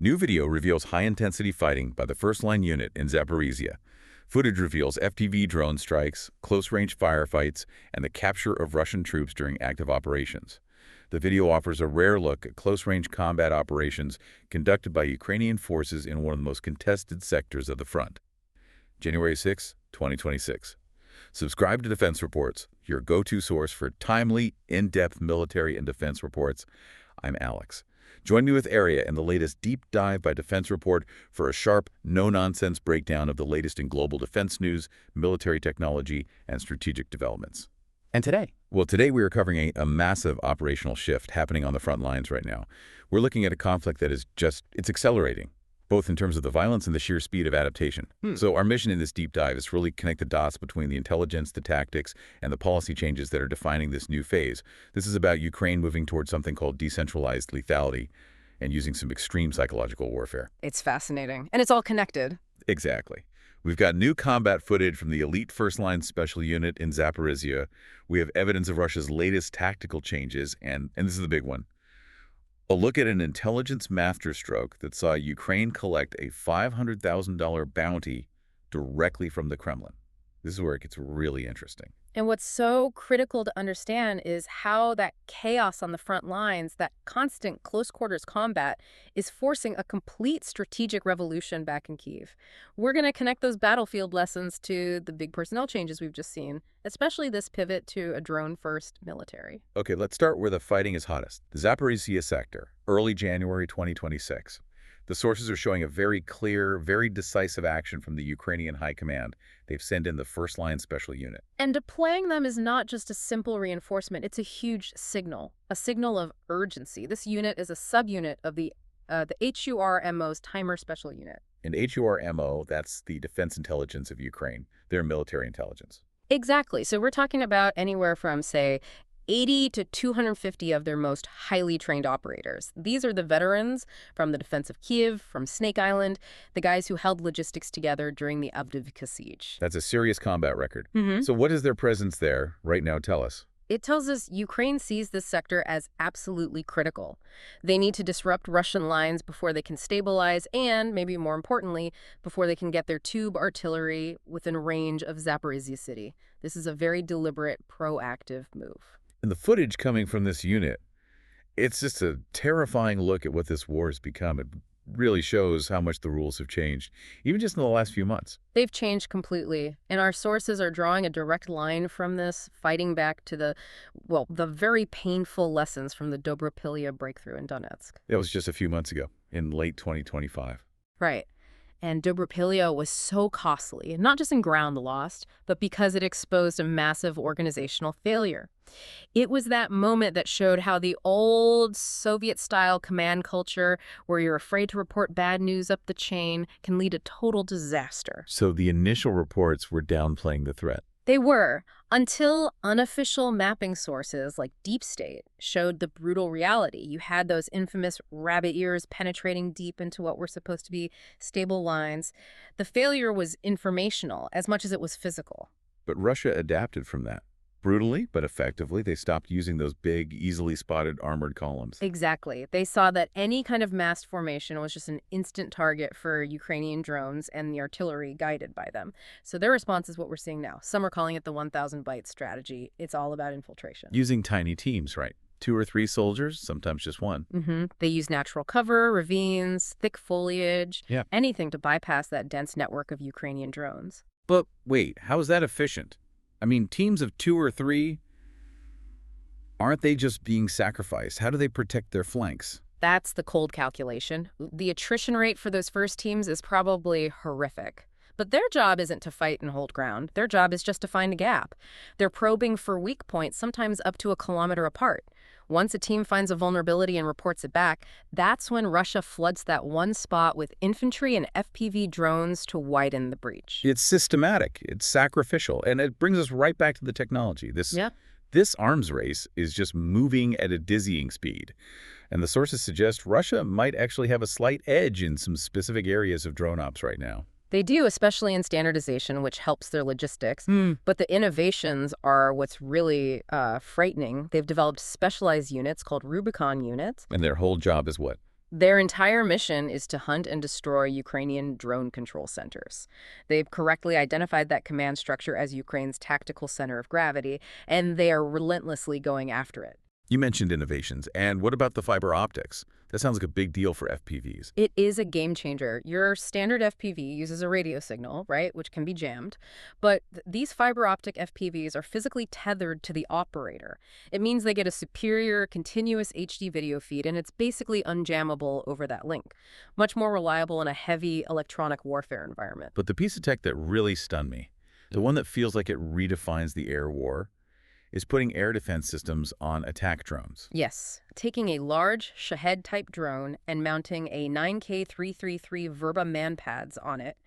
New video reveals high-intensity fighting by the first-line unit in Zaporizhzhia. Footage reveals FPV drone strikes, close-range firefights, and the capture of Russian troops during active operations. The video offers a rare look at close-range combat operations conducted by Ukrainian forces in one of the most contested sectors of the front. January 6, 2026. Subscribe to Defense Reports, your go-to source for timely, in-depth military and defense reports. I'm Alex. Join me with Area in the latest deep dive by Defense Report for a sharp, no-nonsense breakdown of the latest in global defense news, military technology, and strategic developments. And today? Well, today we are covering a massive operational shift happening on the front lines right now. We're looking at a conflict that is it's accelerating, both in terms of the violence and the sheer speed of adaptation. So our mission in this deep dive is to really connect the dots between the intelligence, the tactics, and the policy changes that are defining this new phase. This is about Ukraine moving towards something called decentralized lethality and using some extreme psychological warfare. It's fascinating. And it's all connected. Exactly. We've got new combat footage from the elite first-line special unit in Zaporizhzhia. We have evidence of Russia's latest tactical changes, and this is the big one. A look at an intelligence masterstroke that saw Ukraine collect a $500,000 bounty directly from the Kremlin. This is where it gets really interesting. And what's so critical to understand is how that chaos on the front lines, that constant close-quarters combat, is forcing a complete strategic revolution back in Kyiv. We're going to connect those battlefield lessons to the big personnel changes we've just seen, especially this pivot to a drone-first military. Okay, let's start where the fighting is hottest. The Zaporizhzhia sector, early January 2026. The sources are showing a very clear, very decisive action from the Ukrainian high command. They've sent in the first-line special unit. And deploying them is not just a simple reinforcement. It's a huge signal, a signal of urgency. This unit is a subunit of the HURMO's Timer Special Unit. And HURMO, that's the Defense Intelligence of Ukraine. They're military intelligence. Exactly. So we're talking about anywhere from, say, 80 to 250 of their most highly trained operators. These are the veterans from the defense of Kyiv, from Snake Island, the guys who held logistics together during the Avdiivka siege. That's a serious combat record. So what does their presence there right now tell us? It tells us Ukraine sees this sector as absolutely critical. They need to disrupt Russian lines before they can stabilize and, maybe more importantly, before they can get their tube artillery within range of Zaporizhzhia city. This is a very deliberate, proactive move. And the footage coming from this unit, it's just a terrifying look at what this war has become. It really shows how much the rules have changed, even just in the last few months. They've changed completely, and our sources are drawing a direct line from this, fighting back to the very painful lessons from the Zaporizhzhia breakthrough in Donetsk. That was just a few months ago, in late 2025. Right. And Zaporizhzhia was so costly, not just in ground lost, but because it exposed a massive organizational failure. It was that moment that showed how the old Soviet-style command culture, where you're afraid to report bad news up the chain, can lead to total disaster. So the initial reports were downplaying the threat. They were, until unofficial mapping sources like Deep State showed the brutal reality. You had those infamous rabbit ears penetrating deep into what were supposed to be stable lines. The failure was informational as much as it was physical. But Russia adapted from that. Brutally, but effectively, they stopped using those big, easily spotted armored columns. Exactly. They saw that any kind of massed formation was just an instant target for Ukrainian drones and the artillery guided by them. So their response is what we're seeing now. Some are calling it the 1,000-byte strategy. It's all about infiltration. Using tiny teams, right? 2 or 3 soldiers, sometimes just 1. They use natural cover, ravines, thick foliage, anything to bypass that dense network of Ukrainian drones. But wait, how is that efficient? I mean, teams of 2 or 3, aren't they just being sacrificed? How do they protect their flanks? That's the cold calculation. The attrition rate for those first teams is probably horrific. But their job isn't to fight and hold ground. Their job is just to find a gap. They're probing for weak points, sometimes up to a kilometer apart. Once a team finds a vulnerability and reports it back, that's when Russia floods that one spot with infantry and FPV drones to widen the breach. It's systematic, it's sacrificial, and it brings us right back to the technology. This arms race is just moving at a dizzying speed. And the sources suggest Russia might actually have a slight edge in some specific areas of drone ops right now. They do, especially in standardization, which helps their logistics. But the innovations are what's really frightening. They've developed specialized units called Rubicon units. And their whole job is what? Their entire mission is to hunt and destroy Ukrainian drone control centers. They've correctly identified that command structure as Ukraine's tactical center of gravity, and they are relentlessly going after it. You mentioned innovations, and what about the fiber optics? That sounds like a big deal for FPVs. It is a game changer. Your standard FPV uses a radio signal, right, which can be jammed. But these fiber optic FPVs are physically tethered to the operator. It means they get a superior continuous HD video feed, and it's basically unjammable over that link. Much more reliable in a heavy electronic warfare environment. But the piece of tech that really stunned me, the one that feels like it redefines the air war, is putting air defense systems on attack drones. Yes, taking a large Shahed-type drone and mounting a 9K333 Verba man-pads on it,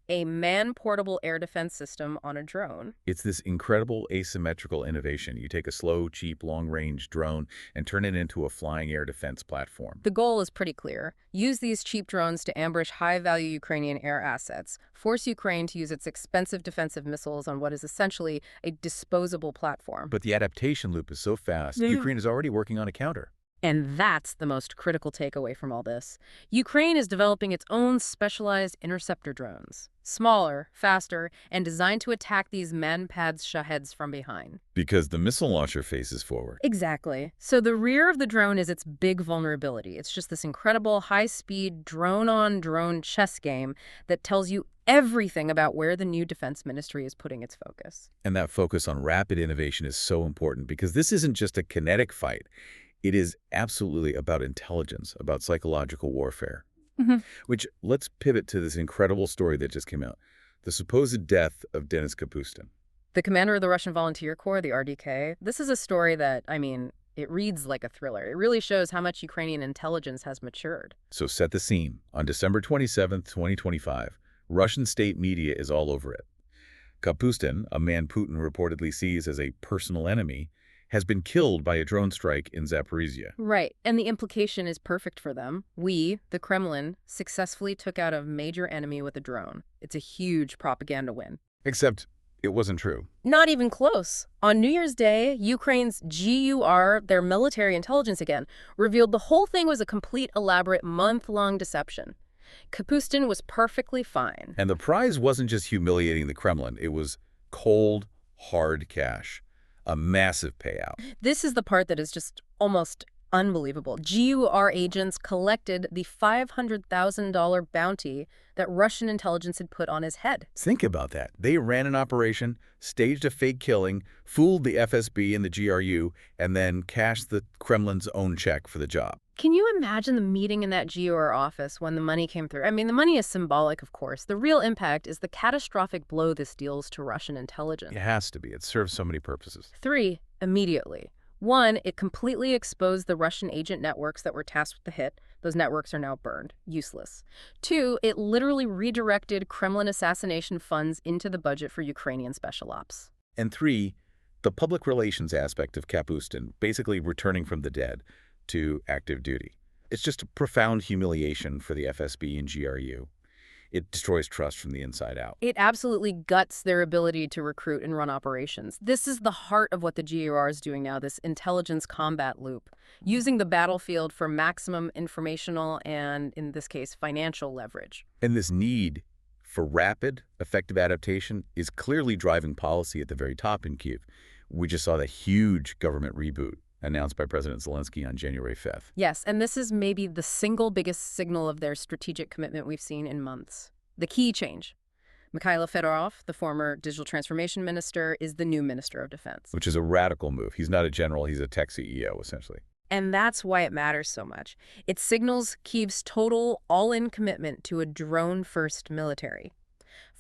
a man-portable air defense system on a drone. It's this incredible asymmetrical innovation. You take a slow, cheap, long-range drone and turn it into a flying air defense platform. The goal is pretty clear. Use these cheap drones to ambush high-value Ukrainian air assets, force Ukraine to use its expensive defensive missiles on what is essentially a disposable platform. But the adaptation loop is so fast, Ukraine is already working on a counter. And that's the most critical takeaway from all this. Ukraine is developing its own specialized interceptor drones. Smaller, faster, and designed to attack these man-pads Shaheds from behind. Because the missile launcher faces forward. Exactly. So the rear of the drone is its big vulnerability. It's just this incredible high-speed drone-on-drone chess game that tells you everything about where the new defense ministry is putting its focus. And that focus on rapid innovation is so important because this isn't just a kinetic fight. It is absolutely about intelligence, about psychological warfare. Which, let's pivot to this incredible story that just came out. The supposed death of Denis Kapustin. The commander of the Russian Volunteer Corps, the RDK. This is a story that, it reads like a thriller. It really shows how much Ukrainian intelligence has matured. So set the scene. On December 27th, 2025, Russian state media is all over it. Kapustin, a man Putin reportedly sees as a personal enemy, has been killed by a drone strike in Zaporizhzhia. Right, and the implication is perfect for them. We, the Kremlin, successfully took out a major enemy with a drone. It's a huge propaganda win. Except it wasn't true. Not even close. On New Year's Day, Ukraine's GUR, their military intelligence again, revealed the whole thing was a complete, elaborate, month-long deception. Kapustin was perfectly fine. And the prize wasn't just humiliating the Kremlin. It was cold, hard cash. A massive payout. This is the part that is just almost unbelievable. GUR agents collected the $500,000 bounty that Russian intelligence had put on his head. Think about that. They ran an operation, staged a fake killing, fooled the FSB and the GRU, and then cashed the Kremlin's own check for the job. Can you imagine the meeting in that GUR office when the money came through? The money is symbolic, of course. The real impact is the catastrophic blow this deals to Russian intelligence. It has to be. It serves so many purposes. 3, immediately. 1, it completely exposed the Russian agent networks that were tasked with the hit. Those networks are now burned, useless. 2, it literally redirected Kremlin assassination funds into the budget for Ukrainian special ops. And 3, the public relations aspect of Kapustin, basically returning from the dead to active duty. It's just a profound humiliation for the FSB and GRU. It destroys trust from the inside out. It absolutely guts their ability to recruit and run operations. This is the heart of what the GUR is doing now, this intelligence combat loop, using the battlefield for maximum informational and, in this case, financial leverage. And this need for rapid, effective adaptation is clearly driving policy at the very top in Kyiv. We just saw the huge government reboot announced by President Zelensky on January 5th. Yes, and this is maybe the single biggest signal of their strategic commitment we've seen in months. The key change. Mikhailo Fedorov, the former digital transformation minister, is the new minister of defense. Which is a radical move. He's not a general, he's a tech CEO, essentially. And that's why it matters so much. It signals Kyiv's total all-in commitment to a drone-first military.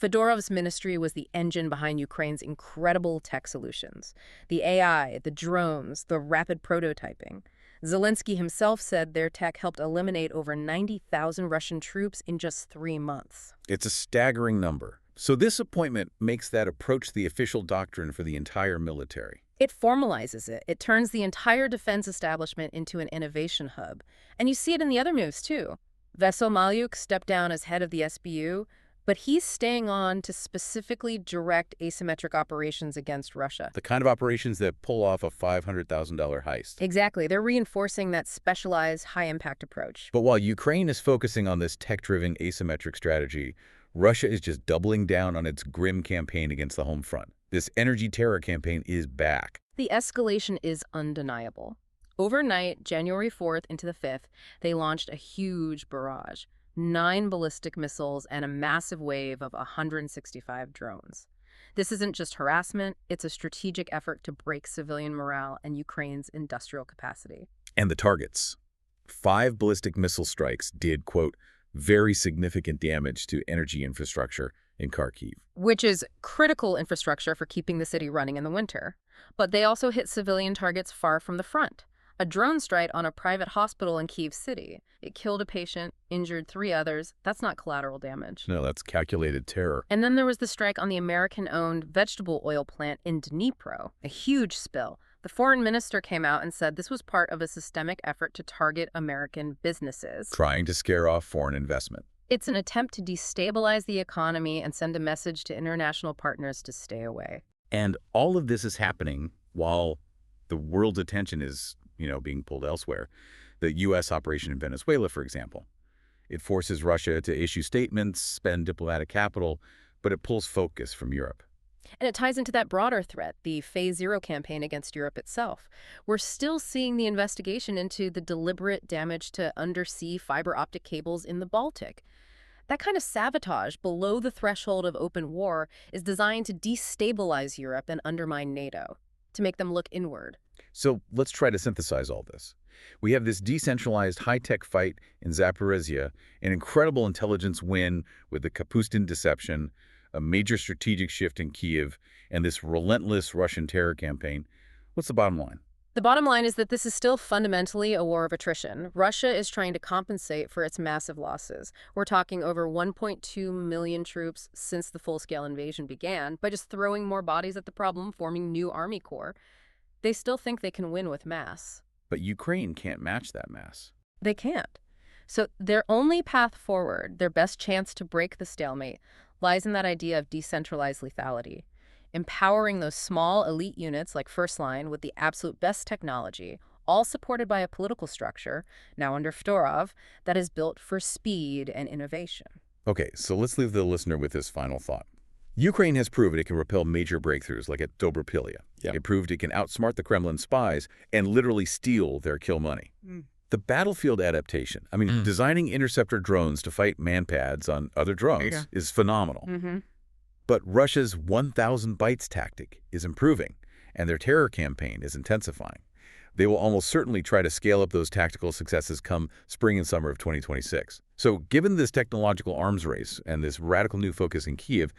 Fedorov's ministry was the engine behind Ukraine's incredible tech solutions. The AI, the drones, the rapid prototyping. Zelensky himself said their tech helped eliminate over 90,000 Russian troops in just 3 months. It's a staggering number. So this appointment makes that approach the official doctrine for the entire military. It formalizes it. It turns the entire defense establishment into an innovation hub. And you see it in the other moves, too. Veso Malyuk stepped down as head of the SBU. But he's staying on to specifically direct asymmetric operations against Russia. The kind of operations that pull off a $500,000 heist. Exactly. They're reinforcing that specialized, high-impact approach. But while Ukraine is focusing on this tech-driven asymmetric strategy, Russia is just doubling down on its grim campaign against the home front. This energy terror campaign is back. The escalation is undeniable. Overnight, January 4th into the 5th, they launched a huge barrage, 9 ballistic missiles and a massive wave of 165 drones. This isn't just harassment, it's a strategic effort to break civilian morale and Ukraine's industrial capacity. And the targets. 5 ballistic missile strikes did, quote, very significant damage to energy infrastructure in Kharkiv. Which is critical infrastructure for keeping the city running in the winter. But they also hit civilian targets far from the front. A drone strike on a private hospital in Kyiv City. It killed a patient, injured 3 others. That's not collateral damage. No, that's calculated terror. And then there was the strike on the American-owned vegetable oil plant in Dnipro, a huge spill. The foreign minister came out and said this was part of a systemic effort to target American businesses. Trying to scare off foreign investment. It's an attempt to destabilize the economy and send a message to international partners to stay away. And all of this is happening while the world's attention is, being pulled elsewhere. The U.S. operation in Venezuela, for example. It forces Russia to issue statements, spend diplomatic capital, but it pulls focus from Europe. And it ties into that broader threat, the Phase Zero campaign against Europe itself. We're still seeing the investigation into the deliberate damage to undersea fiber-optic cables in the Baltic. That kind of sabotage below the threshold of open war is designed to destabilize Europe and undermine NATO, to make them look inward. So let's try to synthesize all this. We have this decentralized high-tech fight in Zaporizhzhia, an incredible intelligence win with the Kapustin deception, a major strategic shift in Kyiv, and this relentless Russian terror campaign. What's the bottom line? The bottom line is that this is still fundamentally a war of attrition. Russia is trying to compensate for its massive losses. We're talking over 1.2 million troops since the full-scale invasion began by just throwing more bodies at the problem, forming new army corps. They still think they can win with mass. But Ukraine can't match that mass. They can't. So their only path forward, their best chance to break the stalemate, lies in that idea of decentralized lethality. Empowering those small elite units like First Line with the absolute best technology, all supported by a political structure, now under Fedorov, that is built for speed and innovation. Okay, so let's leave the listener with this final thought. Ukraine has proven it can repel major breakthroughs like at Dobrapilya. Yeah. It proved it can outsmart the Kremlin spies and literally steal their kill money. The battlefield adaptation, designing interceptor drones to fight manpads on other drones is phenomenal. But Russia's 1,000 bytes tactic is improving, and their terror campaign is intensifying. They will almost certainly try to scale up those tactical successes come spring and summer of 2026. So given this technological arms race and this radical new focus in Kyiv,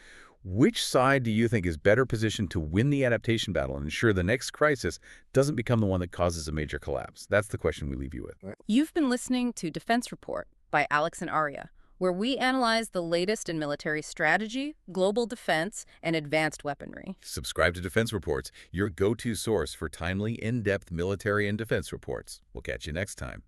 which side do you think is better positioned to win the adaptation battle and ensure the next crisis doesn't become the one that causes a major collapse? That's the question we leave you with. You've been listening to Defense Report by Alex and Arya, where we analyze the latest in military strategy, global defense, and advanced weaponry. Subscribe to Defense Reports, your go-to source for timely, in-depth military and defense reports. We'll catch you next time.